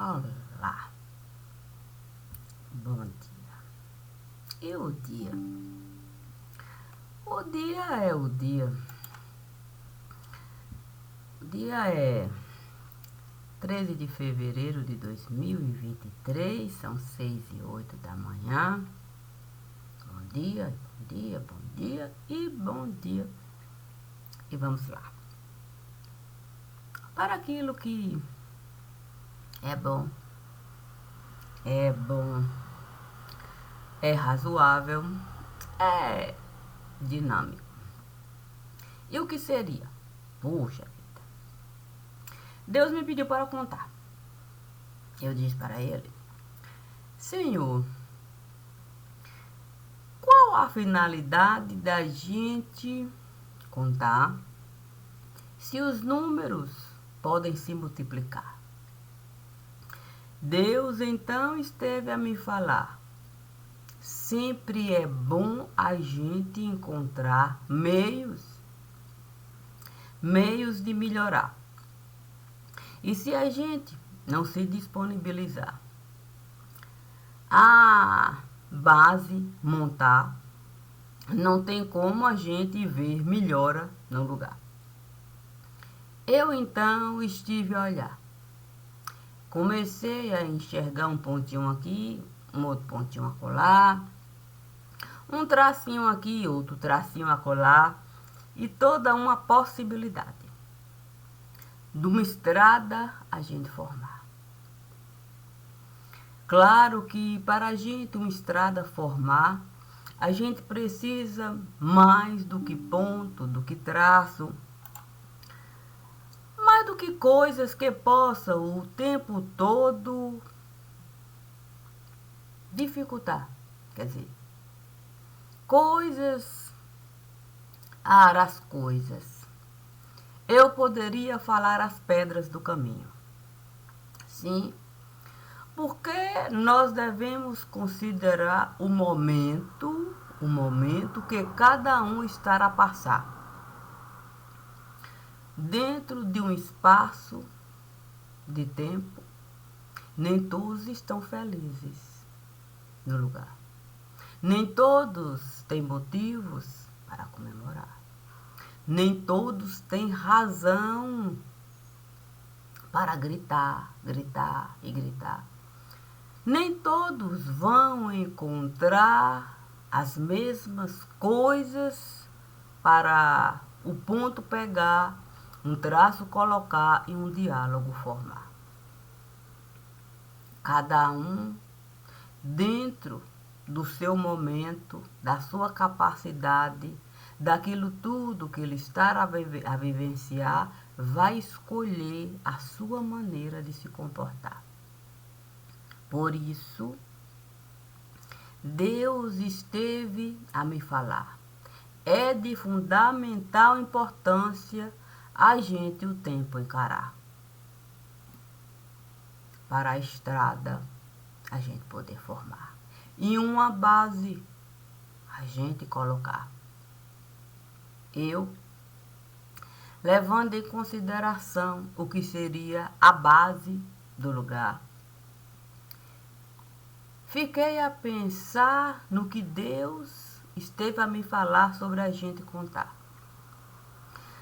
Olá, bom dia. E o dia? O dia é o dia. O dia é 13 de fevereiro de 2023, são 6h08 da manhã. Bom dia, bom dia, bom dia e bom dia. E vamos lá. Para aquilo que é bom, é razoável, é dinâmico. E o que seria? Puxa vida. Deus me pediu para contar. Eu disse para ele: Senhor, qual a finalidade da gente contar se os números podem se multiplicar? Deus então esteve a me falar: sempre é bom a gente encontrar meios de melhorar. E se a gente não se disponibilizar a base montar, não tem como a gente ver melhora no lugar. Eu então estive a olhar. Comecei a enxergar um pontinho aqui, um outro pontinho acolá, um tracinho aqui, outro tracinho acolá, e toda uma possibilidade de uma estrada a gente formar. Claro que para a gente uma estrada formar, a gente precisa mais do que ponto, do que traço, mais do que coisas que possam o tempo todo dificultar. Quer dizer, coisas, as coisas. Eu poderia falar as pedras do caminho. Sim, porque nós devemos considerar o momento que cada um estará a passar. Dentro de um espaço de tempo, nem todos estão felizes no lugar. Nem todos têm motivos para comemorar. Nem todos têm razão para gritar, gritar e gritar. Nem todos vão encontrar as mesmas coisas para o ponto pegar, um traço colocar e um diálogo formar. Cada um dentro do seu momento, da sua capacidade, daquilo tudo que ele está a vivenciar, vai escolher a sua maneira de se comportar. Por isso, Deus esteve a me falar: é de fundamental importância a gente o tempo encarar, para a estrada a gente poder formar e uma base a gente colocar. Eu, levando em consideração o que seria a base do lugar, fiquei a pensar no que Deus esteve a me falar sobre a gente contar.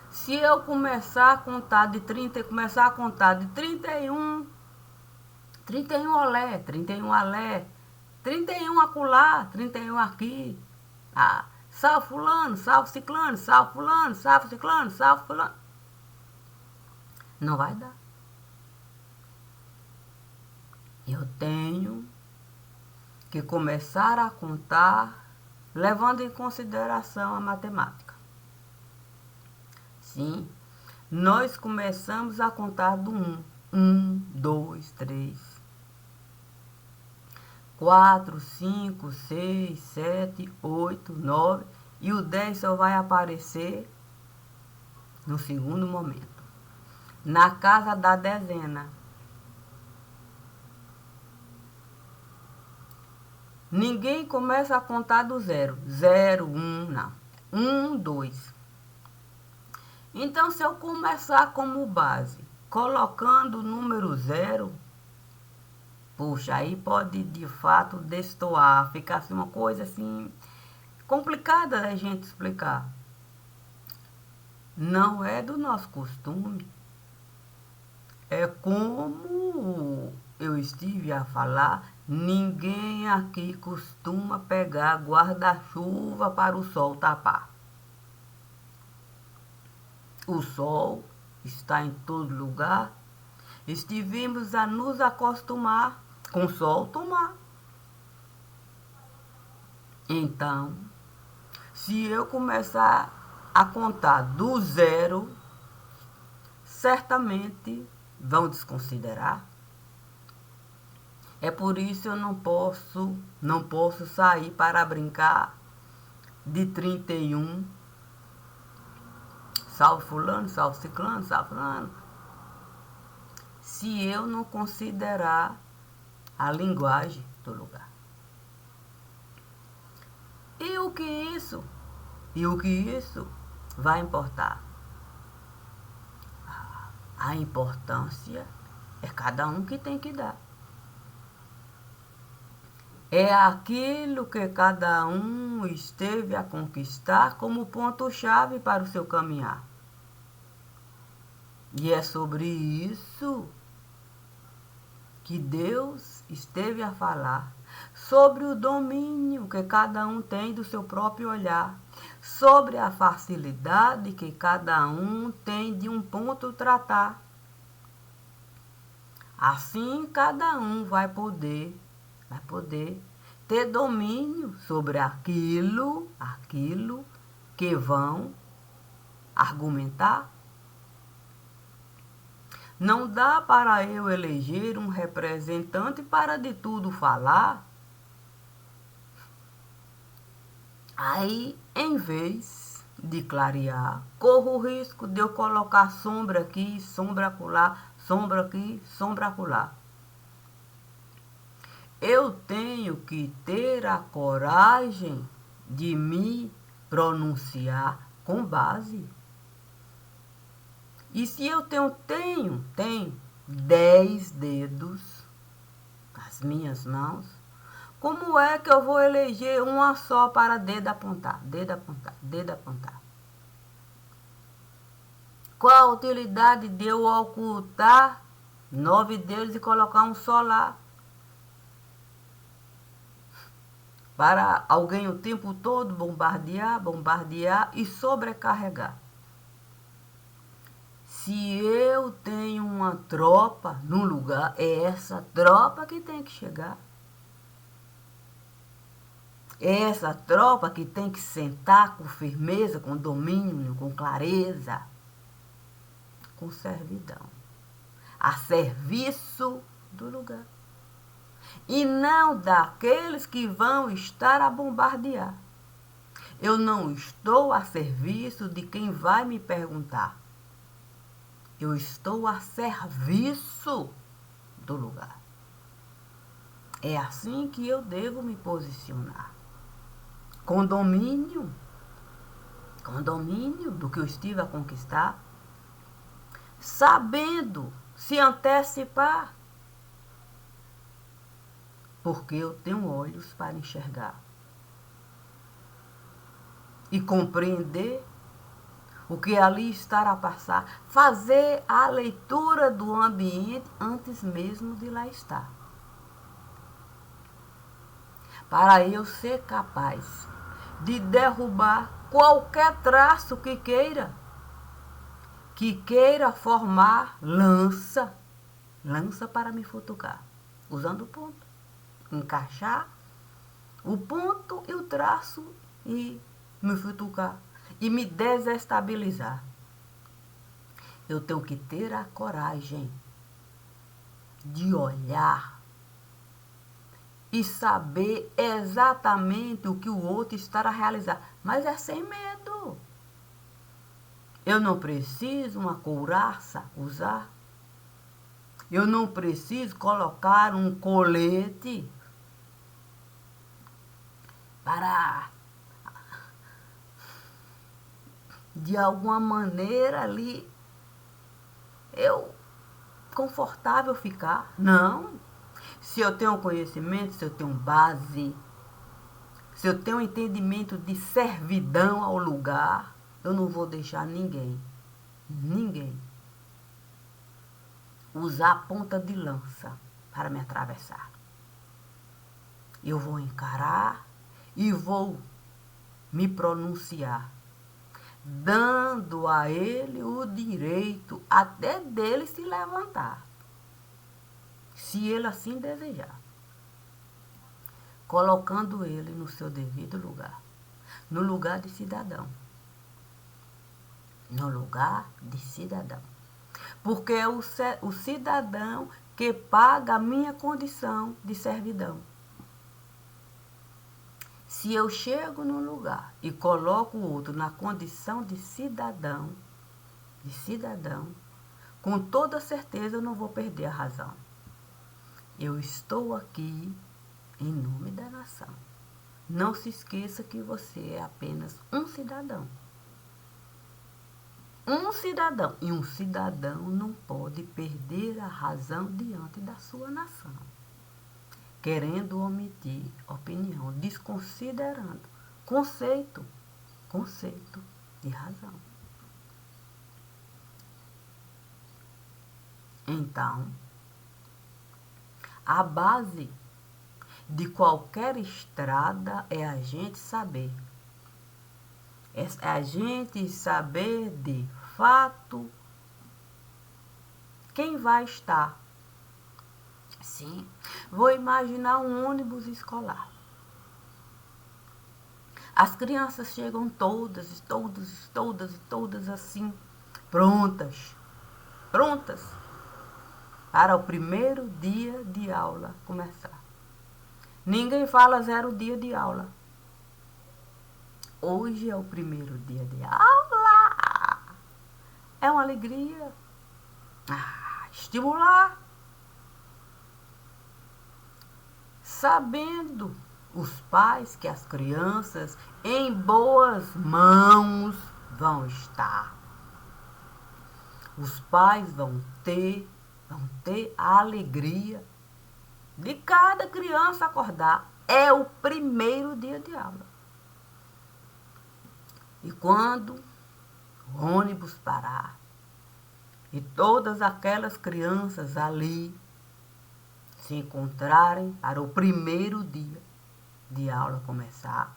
Se eu começar a contar de 30, começar a contar de 31 olé, 31 alé, 31 acolá, 31 aqui, salve fulano, salve ciclano, salve fulano, salve ciclano, salve fulano. Não vai dar. Eu tenho que começar a contar levando em consideração a matemática. Sim, nós começamos a contar do 1. 1, 2, 3, 4, 5, 6, 7, 8, 9 e o 10 só vai aparecer no segundo momento, na casa da dezena. Ninguém começa a contar do 0. 0, 1, não. 1, 2. Então, se eu começar como base, colocando o número 0, Puxa, aí pode de fato destoar, ficar assim uma coisa assim complicada da gente explicar. Não é do nosso costume. É como eu estive a falar, ninguém aqui costuma pegar guarda-chuva para o sol tapar. O sol está em todo lugar. Estivemos a nos acostumar com o sol tomar. Então, se eu começar a contar do zero, certamente vão desconsiderar. É por isso eu não posso sair para brincar de 31, salve fulano, salve ciclano, salve fulano, se eu não considerar a linguagem do lugar. E o que isso? E o que isso vai importar? A importância é cada um que tem que dar. É aquilo que cada um esteve a conquistar como ponto-chave para o seu caminhar. E é sobre isso que Deus esteve a falar, sobre o domínio que cada um tem do seu próprio olhar, sobre a facilidade que cada um tem de um ponto tratar. Assim cada um vai poder ter domínio sobre aquilo que vão argumentar. Não dá para eu eleger um representante para de tudo falar. Aí, em vez de clarear, corro o risco de eu colocar sombra aqui, sombra acolá, sombra aqui, sombra acolá. Eu tenho que ter a coragem de me pronunciar com base. E se eu tenho 10 dedos nas minhas mãos, como é que eu vou eleger uma só para dedo apontar, dedo apontar, dedo apontar? Qual a utilidade de eu ocultar 9 dedos e colocar um só lá? Para alguém o tempo todo bombardear e sobrecarregar. Se eu tenho uma tropa no lugar, é essa tropa que tem que chegar. É essa tropa que tem que sentar com firmeza, com domínio, com clareza, com servidão, a serviço do lugar. E não daqueles que vão estar a bombardear. Eu não estou a serviço de quem vai me perguntar. Eu estou a serviço do lugar. É assim que eu devo me posicionar. Com domínio do que eu estive a conquistar, sabendo se antecipar, porque eu tenho olhos para enxergar e compreender o que ali está a passar, fazer a leitura do ambiente antes mesmo de lá estar. Para eu ser capaz de derrubar qualquer traço que queira formar lança para me futucar, usando o ponto, encaixar o ponto e o traço e me futucar e me desestabilizar. Eu tenho que ter a coragem de olhar e saber exatamente o que o outro está a realizar, mas é sem medo. Eu não preciso uma couraça usar. Eu não preciso colocar um colete para, de alguma maneira ali, eu confortável ficar. Não. Se eu tenho conhecimento, se eu tenho base, se eu tenho entendimento de servidão ao lugar, eu não vou deixar ninguém usar a ponta de lança para me atravessar. Eu vou encarar e vou me pronunciar, dando a ele o direito até dele se levantar, se ele assim desejar, colocando ele no seu devido lugar, no lugar de cidadão, no lugar de cidadão, porque é o cidadão que paga a minha condição de servidão. Se eu chego num lugar e coloco o outro na condição de cidadão, com toda certeza eu não vou perder a razão. Eu estou aqui em nome da nação. Não se esqueça que você é apenas um cidadão. Um cidadão. E um cidadão não pode perder a razão diante da sua nação, querendo omitir opinião, desconsiderando conceito de razão. Então, a base de qualquer estrada é a gente saber. É a gente saber de fato quem vai estar. Sim, vou imaginar um ônibus escolar. As crianças chegam todas assim, prontas para o primeiro dia de aula começar. Ninguém fala 0 dia de aula. Hoje é o primeiro dia de aula. É uma alegria. Estimular. Sabendo os pais que as crianças em boas mãos vão estar. Os pais vão ter a alegria de cada criança acordar. É o primeiro dia de aula. E quando o ônibus parar e todas aquelas crianças ali se encontrarem para o primeiro dia de aula começar,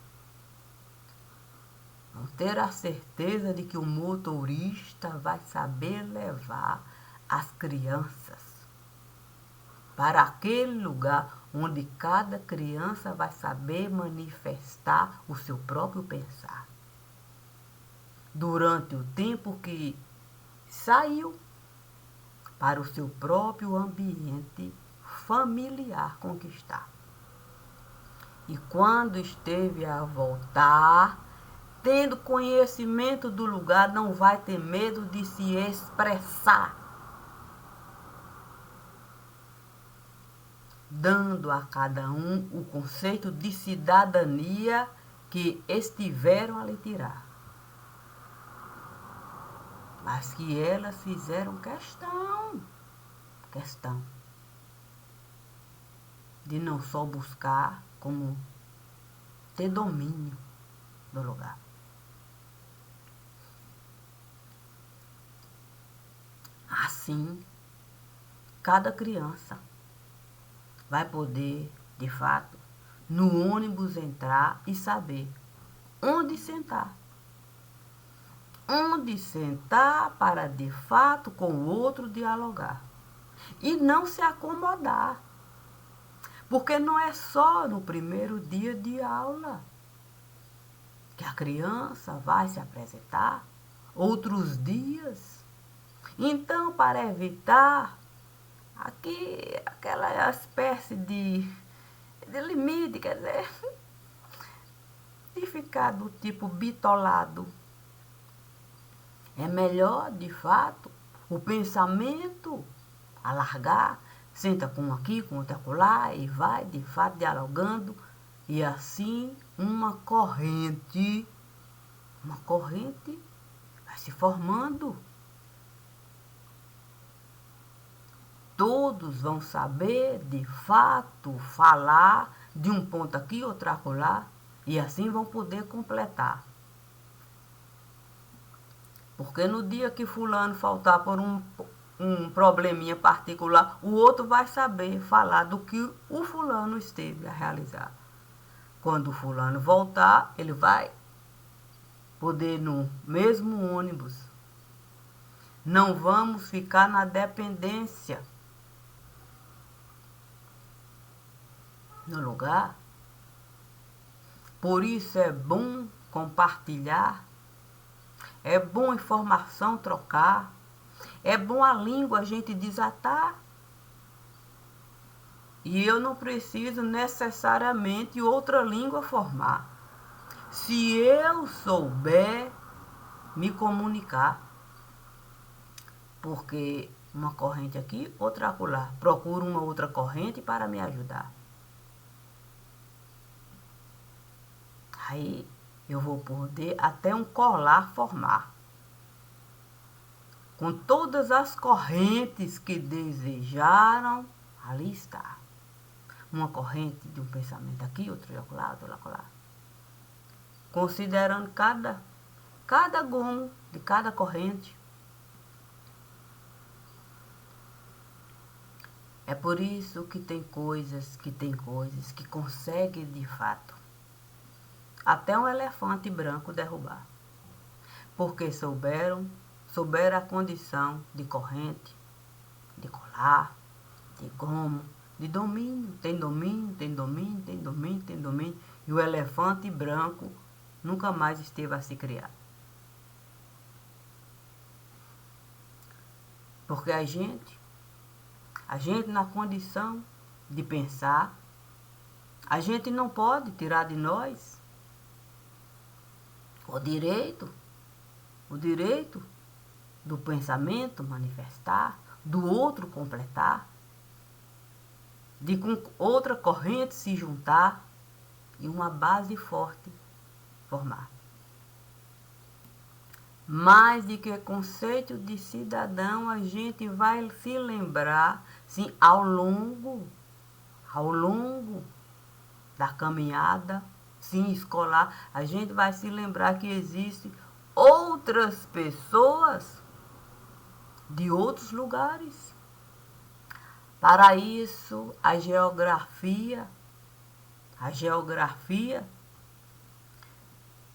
vão ter a certeza de que o motorista vai saber levar as crianças para aquele lugar onde cada criança vai saber manifestar o seu próprio pensar. Durante o tempo que saiu para o seu próprio ambiente familiar conquistar. E quando esteve a voltar, tendo conhecimento do lugar, não vai ter medo de se expressar, dando a cada um o conceito de cidadania que estiveram a lhe tirar. Mas que elas fizeram questão de não só buscar, como ter domínio do lugar. Assim, cada criança vai poder, de fato, no ônibus entrar e saber onde sentar. Onde sentar para, de fato, com o outro dialogar. E não se acomodar. Porque não é só no primeiro dia de aula que a criança vai se apresentar. Outros dias. Então, para evitar aquela espécie de limite, quer dizer, de ficar do tipo bitolado, é melhor, de fato, o pensamento alargar, senta com um aqui, com outro acolá, e vai, de fato, dialogando, e assim uma corrente vai se formando. todos vão saber, de fato, falar de um ponto aqui, outro acolá, e assim vão poder completar. Porque no dia que fulano faltar por um probleminha particular, o outro vai saber falar do que o fulano esteve a realizar. Quando o fulano voltar, ele vai poder ir no mesmo ônibus. Não vamos ficar na dependência no lugar. Por isso é bom compartilhar, é bom informação trocar, é bom a língua a gente desatar. E eu não preciso necessariamente outra língua formar. Se eu souber me comunicar, porque uma corrente aqui, outra acolá, procuro uma outra corrente para me ajudar. Aí eu vou poder até um colar formar, com todas as correntes que desejaram, ali está. Uma corrente de um pensamento aqui, outro lá, outro lá. Considerando cada gomo de cada corrente. É por isso que tem coisas que conseguem de fato até um elefante branco derrubar. Porque souberam a condição de corrente, de colar, de gomo, de domínio. Tem domínio. E o elefante branco nunca mais esteve a se criar. Porque a gente na condição de pensar, a gente não pode tirar de nós o direito do pensamento manifestar, do outro completar, de com outra corrente se juntar e uma base forte formar. Mais do que conceito de cidadão, a gente vai se lembrar, sim, ao longo da caminhada, sim, escolar, a gente vai se lembrar que existem outras pessoas de outros lugares. Para isso, a geografia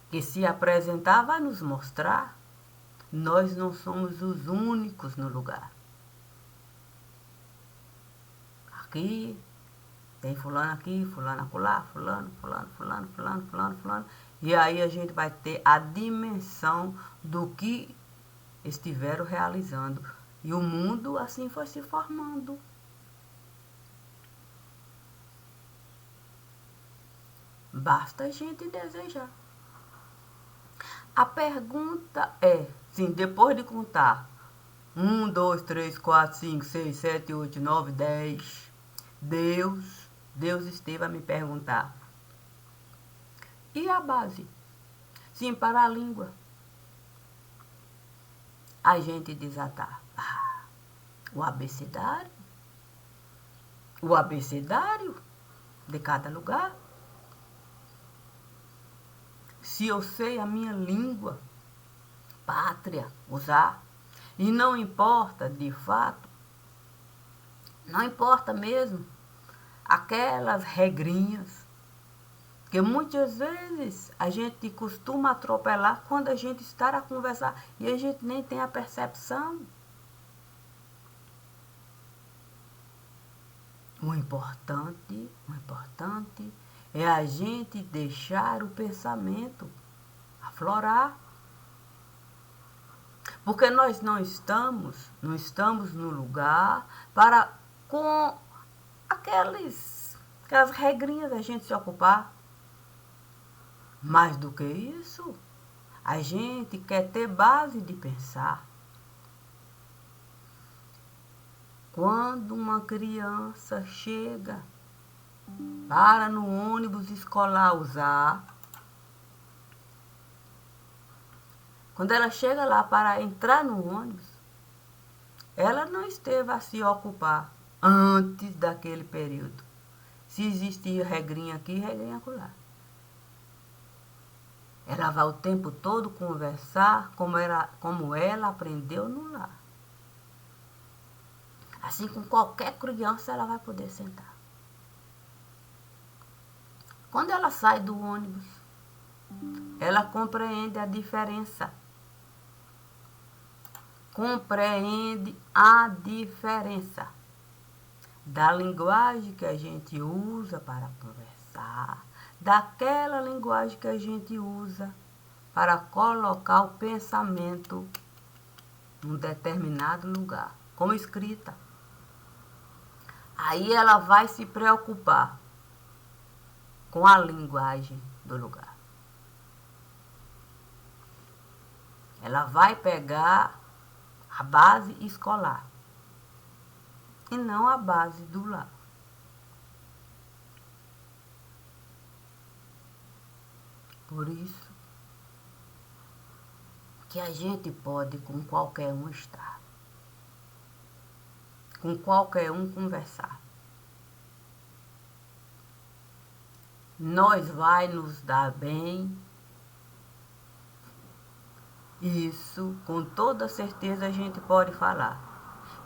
que se apresentar vai nos mostrar, nós não somos os únicos no lugar. Aqui, tem fulano aqui, fulano acolá, fulano. E aí a gente vai ter a dimensão do que estiveram realizando. E o mundo assim foi se formando. Basta a gente desejar. A pergunta é, sim, depois de contar 1, 2, 3, 4, 5, 6, 7, 8, 9, 10, Deus esteve a me perguntar. E a base? Sim, para a língua. A gente desatar. O abecedário de cada lugar. Se eu sei a minha língua pátria usar, e não importa de fato, não importa mesmo aquelas regrinhas que muitas vezes a gente costuma atropelar quando a gente está a conversar e a gente nem tem a percepção. O importante é a gente deixar o pensamento aflorar. Porque nós não estamos no lugar para com aquelas regrinhas a gente se ocupar. Mais do que isso, a gente quer ter base de pensar. Quando uma criança chega para no ônibus escolar usar, quando ela chega lá para entrar no ônibus, ela não esteve a se ocupar antes daquele período. Se existia regrinha aqui, regrinha acolá. Ela vai o tempo todo conversar como ela aprendeu no lar. Assim, com qualquer criança, ela vai poder sentar. Quando ela sai do ônibus, ela compreende a diferença. Compreende a diferença da linguagem que a gente usa para conversar, daquela linguagem que a gente usa para colocar o pensamento num determinado lugar, como escrita. Aí ela vai se preocupar com a linguagem do lugar. Ela vai pegar a base escolar e não a base do lar. Por isso que a gente pode com qualquer um estar, com qualquer um conversar. Nós vai nos dar bem. Isso, com toda certeza a gente pode falar.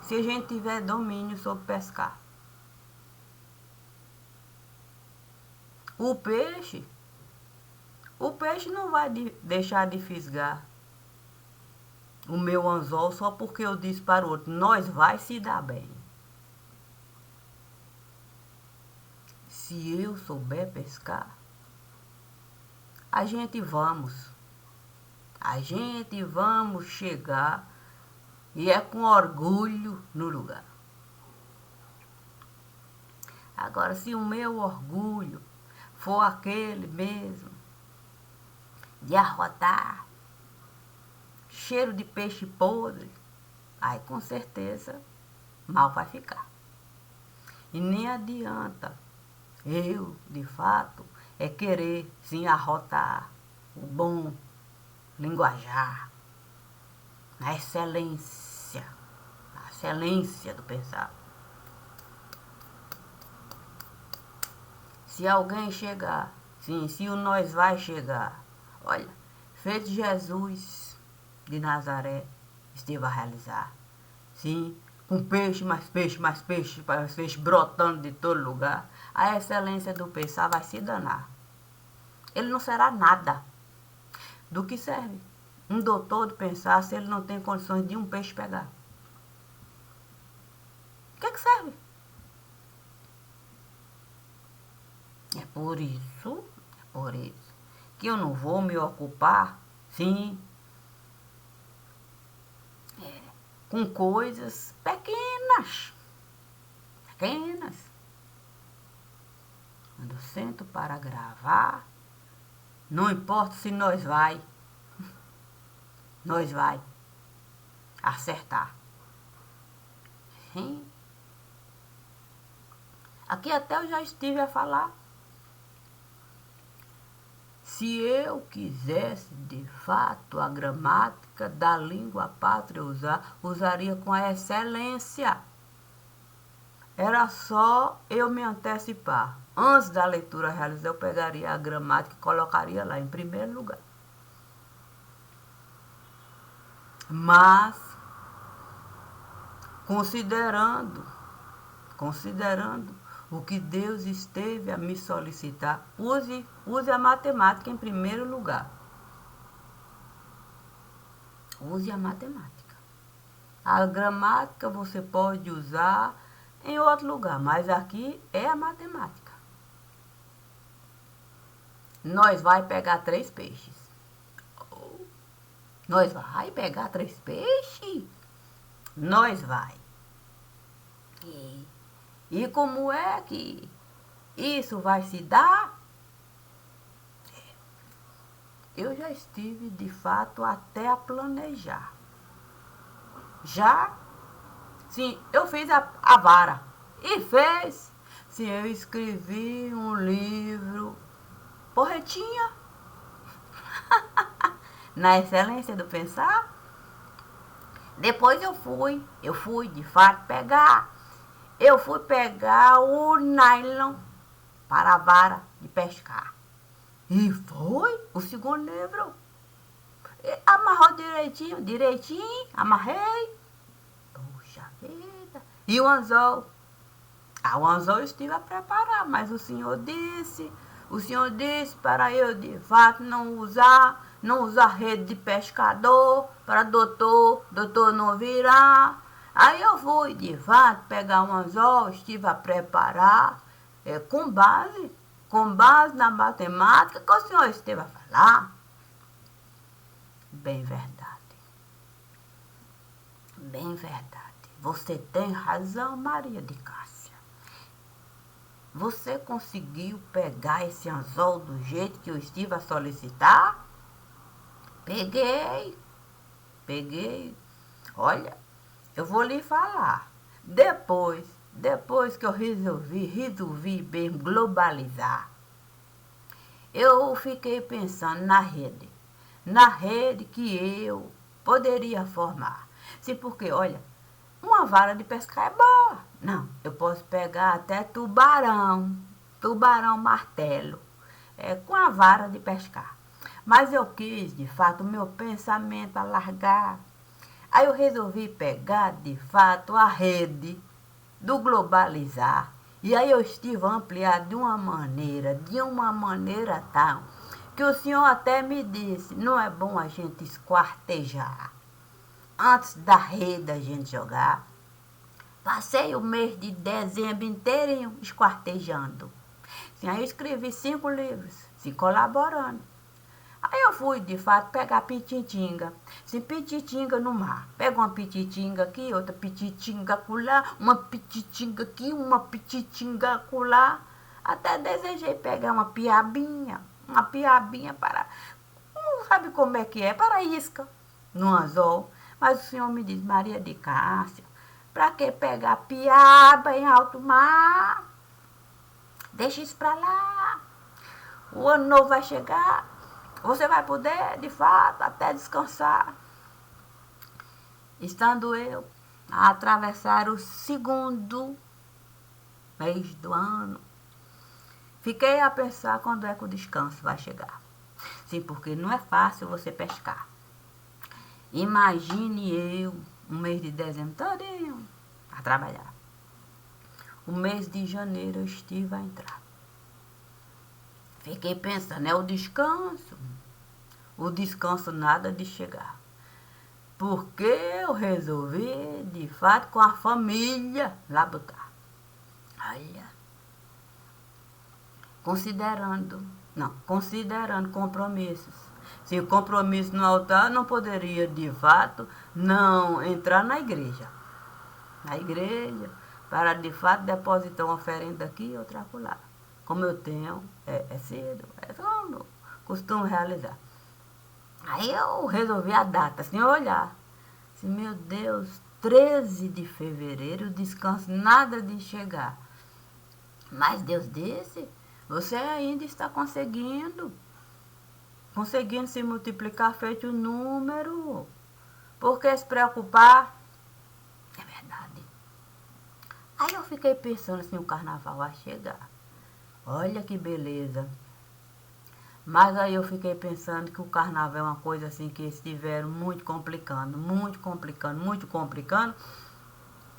Se a gente tiver domínio sobre pescar. O peixe não vai deixar de fisgar o meu anzol só porque eu disse para o outro, nós vai se dar bem. Se eu souber pescar, a gente vamos chegar e é com orgulho no lugar. Agora, se o meu orgulho for aquele mesmo de arrotar, cheiro de peixe podre, aí com certeza mal vai ficar. E nem adianta eu, de fato, querer sim arrotar o bom linguajar, na excelência do pensar. Se alguém chegar, sim, se o nós vai chegar, olha, feito Jesus de Nazaré esteve a realizar, sim, com peixe, mais peixe, mais peixe, mais peixe brotando de todo lugar, a excelência do pensar vai se danar. Ele não será nada. Do que serve um doutor de pensar se ele não tem condições de um peixe pegar? O que é que serve? É por isso que eu não vou me ocupar, sim, com coisas pequenas. Quando eu sento para gravar, não importa se nós vai acertar. Sim. Aqui até eu já estive a falar. Se eu quisesse, de fato, a gramática da língua pátria usaria com a excelência. Era só eu me antecipar. Antes da leitura realizada, eu pegaria a gramática e colocaria lá em primeiro lugar. Mas, considerando o que Deus esteve a me solicitar, use a matemática em primeiro lugar. Use a matemática. A gramática você pode usar em outro lugar, mas aqui é a matemática. Nós vai pegar 3 peixes. Nós vai pegar 3 peixes? Nós vai. E como é que isso vai se dar? Eu já estive, de fato, até a planejar. Já? Sim, eu fiz a vara. E fez. Sim, eu escrevi um livro. Porretinha. Na excelência do pensar. Depois eu fui de fato pegar. Eu fui pegar o nylon para a vara de pescar. E foi o segundo livro. Amarrou direitinho, direitinho, amarrei. Puxa vida. E o anzol? O anzol eu estive a preparar, mas o senhor disse para eu de fato não usar rede de pescador, para doutor não virar. Aí eu fui de fato pegar um anzol, estive a preparar, com base na matemática que o senhor esteve a falar. Bem verdade, bem verdade. Você tem razão, Maria de Cássia. Você conseguiu pegar esse anzol do jeito que eu estive a solicitar? Peguei. Olha, eu vou lhe falar. Depois que eu resolvi bem globalizar, eu fiquei pensando na rede que eu poderia formar. Sim, porque, olha, uma vara de pescar é boa. Não, eu posso pegar até tubarão martelo, com a vara de pescar. Mas eu quis, de fato, o meu pensamento alargar. Aí eu resolvi pegar, de fato, a rede do globalizar. E aí eu estive a ampliar de uma maneira tal, que o senhor até me disse, não é bom a gente esquartejar antes da rede a gente jogar. Passei o mês de dezembro inteirinho esquartejando. Sim, aí eu escrevi 5 livros, se colaborando. Aí eu fui, de fato, pegar pititinga. Sim, pititinga no mar. Pega uma pititinga aqui, outra pititinga acolá, uma pititinga aqui, uma pititinga acolá. Até desejei pegar uma piabinha para... Não sabe como é que é? Para isca, no anzol. Mas o senhor me diz, Maria de Cássia, para que pegar piaba em alto mar? Deixa isso para lá. O ano novo vai chegar. Você vai poder, de fato, até descansar. Estando eu a atravessar o segundo mês do ano, fiquei a pensar quando é que o descanso vai chegar. Sim, porque não é fácil você pescar. Imagine eu, um mês de dezembro todinho a trabalhar. O mês de janeiro eu estive a entrar. Fiquei pensando, é o descanso. O descanso nada de chegar. Porque eu resolvi, de fato, com a família, lá botar. Olha, considerando compromissos. Se o compromisso no altar, não poderia, de fato, não entrar na igreja. Para, de fato, depositar uma oferenda aqui e outra acolá. Como eu tenho, cedo, como costumo realizar. Aí eu resolvi a data, assim, olhar. Assim, meu Deus, 13 de fevereiro, descanso nada de chegar. Mas Deus disse, você ainda está conseguindo se multiplicar feito o número. Por que se preocupar? É verdade. Aí eu fiquei pensando assim, o carnaval vai chegar. Olha que beleza. Mas aí eu fiquei pensando que o carnaval é uma coisa assim que estiveram muito complicando.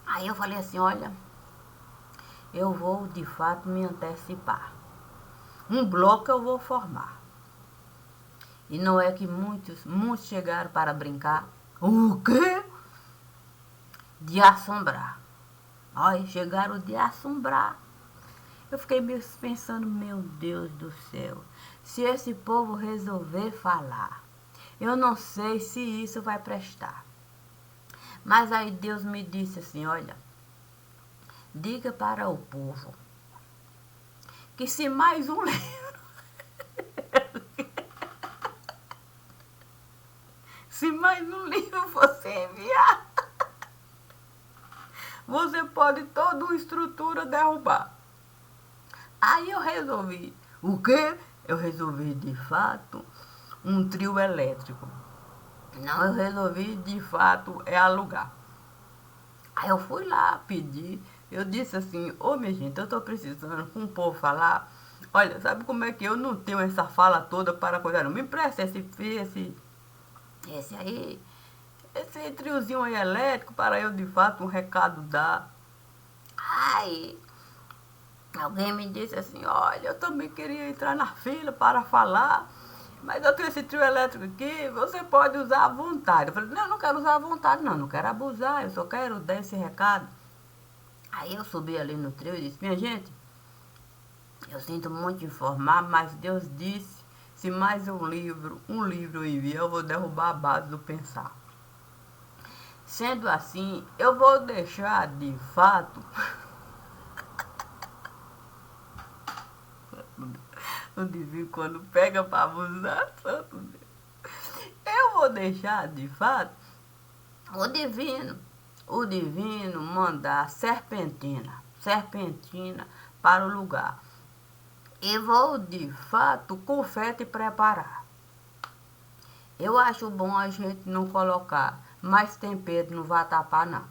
Aí eu falei assim, olha, eu vou de fato me antecipar. Um bloco eu vou formar. E não é que muitos chegaram para brincar. O quê? De assombrar. Olha, chegaram de assombrar. Eu fiquei pensando, meu Deus do céu, se esse povo resolver falar, eu não sei se isso vai prestar. Mas aí Deus me disse assim, olha, diga para o povo que se mais um livro, se mais um livro você enviar, você pode toda uma estrutura derrubar. Aí eu resolvi. O quê? Eu resolvi, de fato, um trio elétrico. Não, eu resolvi de fato alugar. Aí eu fui lá pedir, eu disse assim, ô minha gente, eu tô precisando com o povo falar. Olha, sabe como é que eu não tenho essa fala toda para coisa não? Me empresta esse aí, esse triozinho aí elétrico para eu de fato um recado dar. Aí alguém me disse assim, olha, eu também queria entrar na fila para falar, mas eu tenho esse trio elétrico aqui, você pode usar à vontade. Eu falei, não, eu não quero usar à vontade não, não quero abusar, eu só quero dar esse recado. Aí eu subi ali no trio e disse, minha gente, eu sinto muito informar, mas Deus disse, se mais um livro eu enviar, eu vou derrubar a base do pensar. Sendo assim, eu vou deixar de fato o divino quando pega para abusar, santo Deus. Eu vou deixar de fato o divino, o divino mandar serpentina para o lugar. E vou de fato confete preparar. Eu acho bom a gente não colocar mais tempero no vatapá não.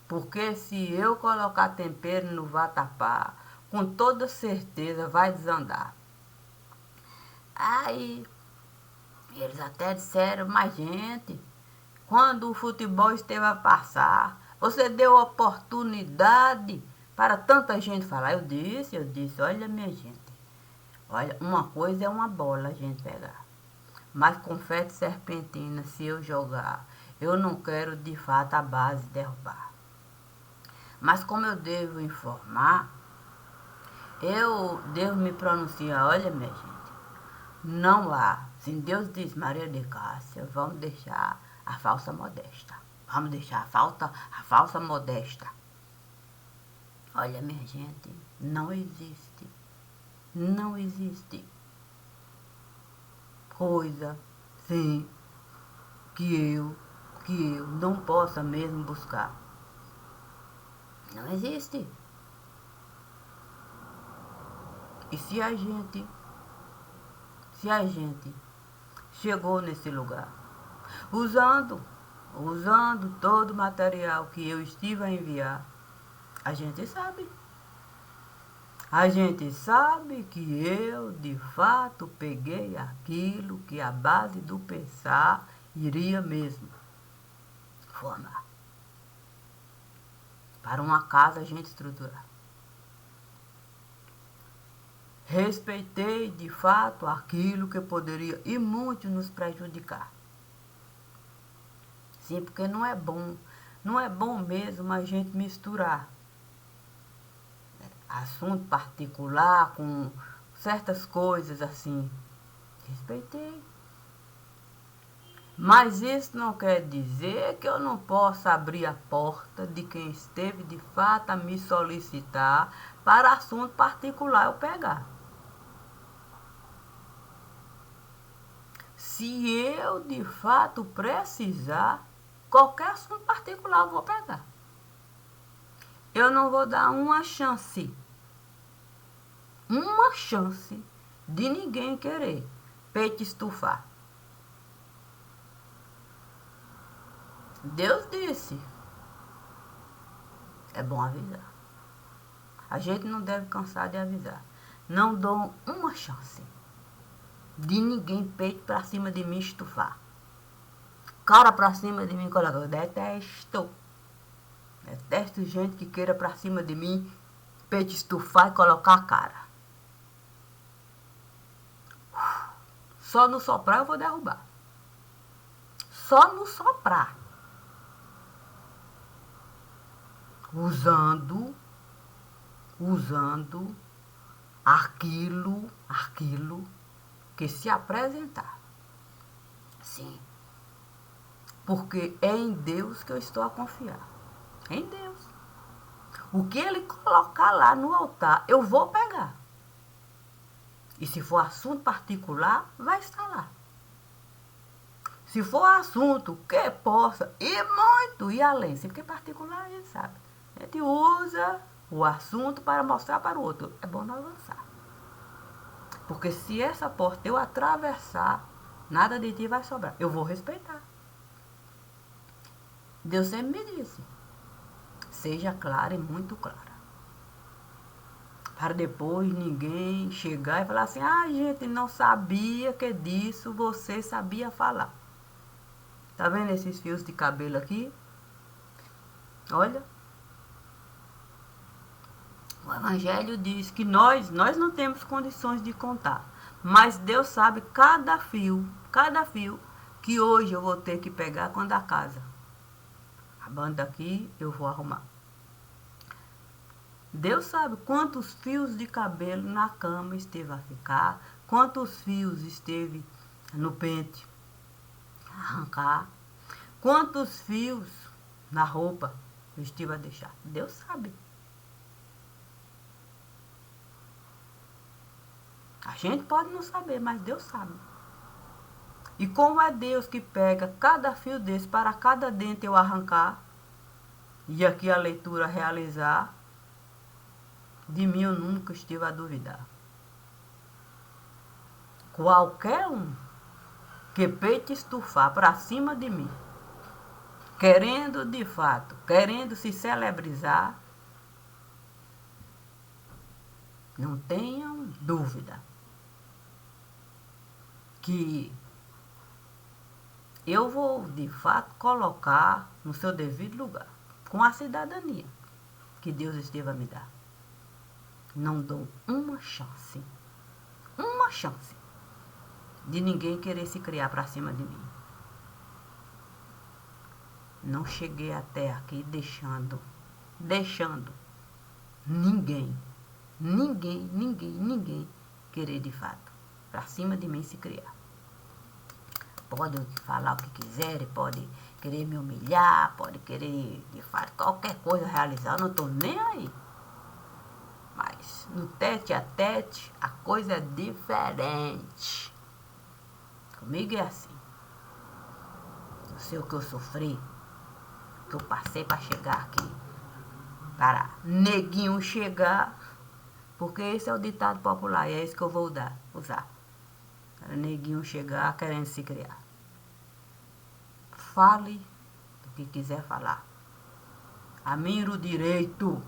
Porque se eu colocar tempero no vatapá, com toda certeza vai desandar. Aí eles até disseram, mas gente, quando o futebol esteve a passar, você deu oportunidade para tanta gente falar. Eu disse, olha minha gente, olha, uma coisa é uma bola a gente pegar. Mas confete serpentina, se eu jogar, eu não quero de fato a base derrubar. Mas como eu devo informar, eu devo me pronunciar, olha minha gente, não há, se Deus diz Maria de Cássia, vamos deixar a falsa modesta. Vamos deixar a falsa modesta. Olha minha gente, não existe, não existe coisa, sim, que eu não possa mesmo buscar. Não existe. E se a gente chegou nesse lugar, usando todo o material que eu estive a enviar, a gente sabe. A gente sabe que eu, de fato, peguei aquilo que a base do pensar iria mesmo formar. Para uma casa a gente estruturar. Respeitei, de fato, aquilo que poderia e muito nos prejudicar. Sim, porque não é bom. Não é bom mesmo a gente misturar assunto particular com certas coisas assim. Respeitei. Mas isso não quer dizer que eu não possa abrir a porta de quem esteve de fato a me solicitar para assunto particular eu pegar. Se eu de fato precisar, qualquer assunto particular eu vou pegar. Eu não vou dar uma chance de ninguém querer peito estufar. Deus disse, é bom avisar. A gente não deve cansar de avisar. Não dou uma chance de ninguém peito pra cima de mim estufar. Cara pra cima de mim colocar. Eu detesto. Detesto gente que queira pra cima de mim peito estufar e colocar a cara. Só no soprar eu vou derrubar. Só no soprar. Usando aquilo que se apresentar. Sim. Porque é em Deus que eu estou a confiar. É em Deus. O que ele colocar lá no altar, eu vou pegar. E se for assunto particular, vai estar lá. Se for assunto que possa ir muito e além, se porque particular a gente sabe. A gente usa o assunto para mostrar para o outro. É bom não avançar. Porque se essa porta eu atravessar, nada de ti vai sobrar. Eu vou respeitar. Deus sempre me disse, seja clara e muito clara. Para depois ninguém chegar e falar assim, ah, gente, não sabia que disso você sabia falar. Tá vendo esses fios de cabelo aqui? Olha, o Evangelho diz que nós não temos condições de contar. Mas Deus sabe cada fio que hoje eu vou ter que pegar quando a casa. A banda aqui eu vou arrumar. Deus sabe quantos fios de cabelo na cama esteve a ficar, quantos fios esteve no pente a arrancar, quantos fios na roupa eu estive a deixar. Deus sabe. A gente pode não saber, mas Deus sabe. E como é Deus que pega cada fio desse para cada dente eu arrancar, e aqui a leitura realizar, de mim eu nunca estive a duvidar. Qualquer um que peite estufar para cima de mim, querendo de fato, querendo se celebrizar, não tenham dúvida que eu vou de fato colocar no seu devido lugar, com a cidadania que Deus esteve a me dar. Não dou uma chance de ninguém querer se criar para cima de mim. Não cheguei até aqui deixando ninguém querer de fato para cima de mim se criar. Pode falar o que quiserem, pode querer me humilhar, pode querer de fato qualquer coisa realizar, eu não estou nem aí. Mas no tete a tete a coisa é diferente. Comigo é assim. Eu sei o que eu sofri, o que eu passei para chegar aqui. Para neguinho chegar, porque esse é o ditado popular, e é isso que eu vou usar. Para neguinho chegar querendo se criar. Fale do que quiser falar. A mim o direito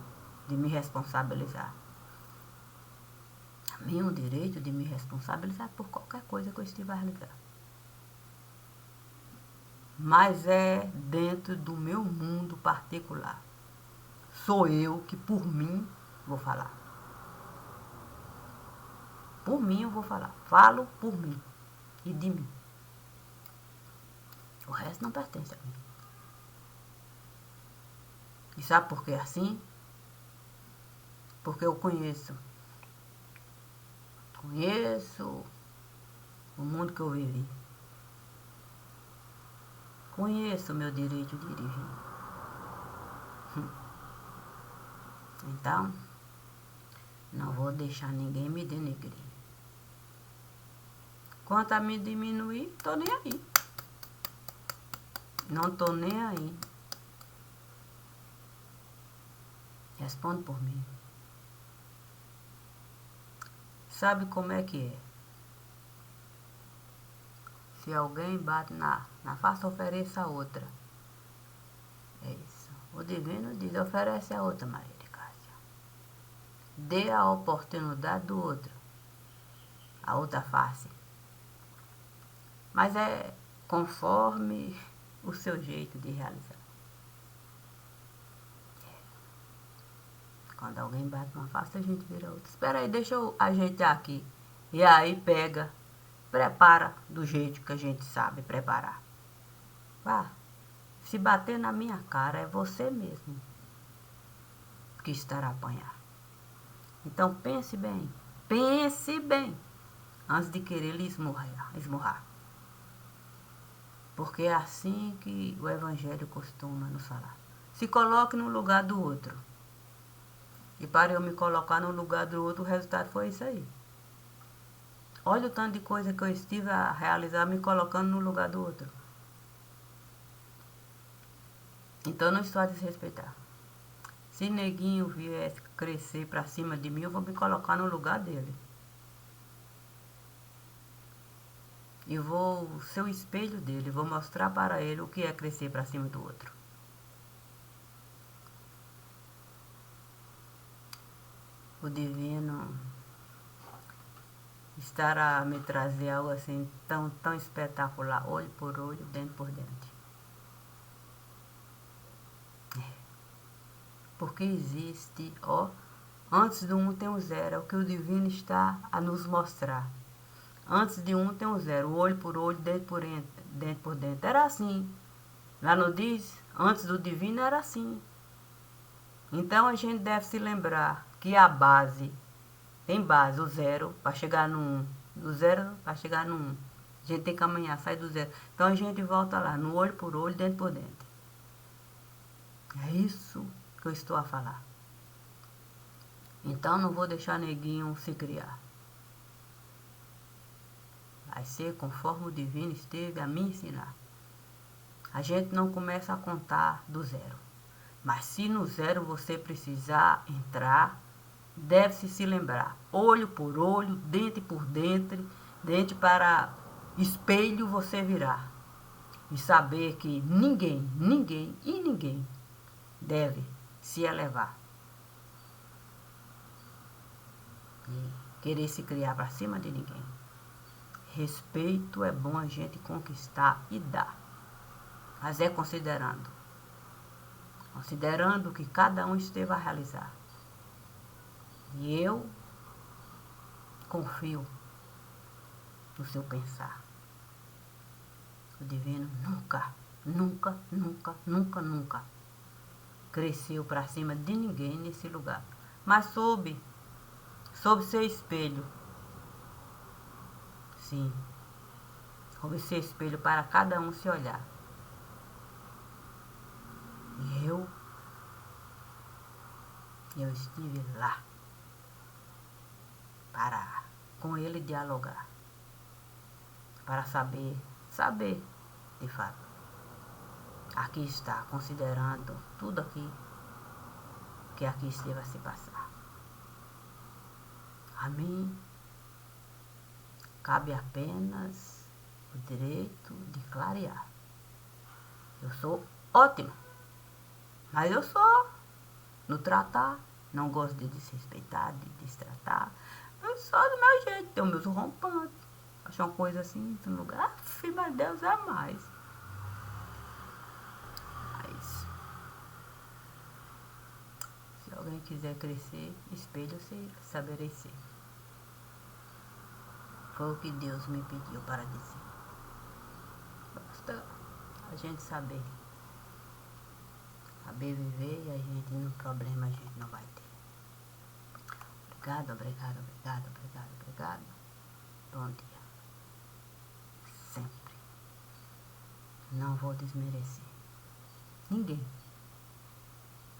de me responsabilizar. A mim o direito de me responsabilizar por qualquer coisa que eu estiver a realizar. Mas é dentro do meu mundo particular. Sou eu que por mim vou falar. Por mim eu vou falar. Falo por mim e de mim. O resto não pertence a mim. E sabe por que é assim? Porque eu conheço o mundo que eu vivi. Conheço o meu direito de dirigir. Então, não vou deixar ninguém me denegrir. Quanto a me diminuir, tô nem aí. Não tô nem aí. Responde por mim. Sabe como é que é? Se alguém bate na face, ofereça a outra. É isso. O divino diz, oferece a outra, Maria de Cássia. Dê a oportunidade do outro. A outra face. Mas é conforme o seu jeito de realizar. Quando alguém bate uma face, a gente vira outra. Espera aí, deixa eu ajeitar aqui. E aí pega, prepara do jeito que a gente sabe preparar. Vá, se bater na minha cara, é você mesmo que estará a apanhar. Então pense bem, antes de querer lhe esmurrar. Porque é assim que o Evangelho costuma nos falar. Se coloque no lugar do outro. E para eu me colocar no lugar do outro, o resultado foi isso aí. Olha o tanto de coisa que eu estive a realizar me colocando no lugar do outro. Então não estou a desrespeitar. Se neguinho viesse crescer para cima de mim, eu vou me colocar no lugar dele. E vou ser o espelho dele, vou mostrar para ele o que é crescer para cima do outro. o divino estará a me trazer algo assim tão espetacular, olho por olho, dente por dente. Porque existe, ó, antes do 1 tem o 0, é o que o divino está a nos mostrar. Antes de 1 tem o 0, olho por olho, dente por dente. Era assim. Lá não diz? Antes do divino era assim. Então a gente deve se lembrar que a base, tem base, o 0 para chegar no 1. Do 0 para chegar no 1. A gente tem que caminhar, sai do 0. Então a gente volta lá, no olho por olho, dente por dente. É isso que eu estou a falar. Então não vou deixar neguinho se criar. Vai ser conforme o divino esteve a me ensinar. A gente não começa a contar do 0. Mas se no 0 você precisar entrar, deve-se se lembrar. Olho por olho, dente por dente, dente para espelho você virá. E saber que ninguém deve se elevar. E querer se criar para cima de ninguém. Respeito é bom a gente conquistar e dar. Mas é considerando o que cada um esteve a realizar. E eu confio no seu pensar. O divino nunca cresceu para cima de ninguém nesse lugar. Mas soube ser espelho. Sim, soube ser espelho para cada um se olhar. E eu estive lá para com ele dialogar. Para saber de fato. Aqui está, considerando tudo aqui que aqui esteve a se passar. A mim cabe apenas o direito de clarear. Eu sou ótima, mas eu sou no tratar, não gosto de desrespeitar, de destratar. Eu sou do meu jeito, tenho meus rompantes. Acho uma coisa assim, no lugar, meu Deus, é mais. Mas, se alguém quiser crescer, espelho-se, saberei ser. Foi o que Deus me pediu para dizer. Basta a gente saber viver e a gente, no problema, a gente não vai ter. Obrigado. Bom dia. Sempre. Não vou desmerecer ninguém.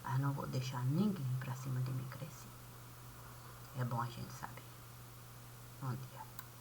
Mas não vou deixar ninguém pra cima de mim crescer. É bom a gente saber. Bom dia.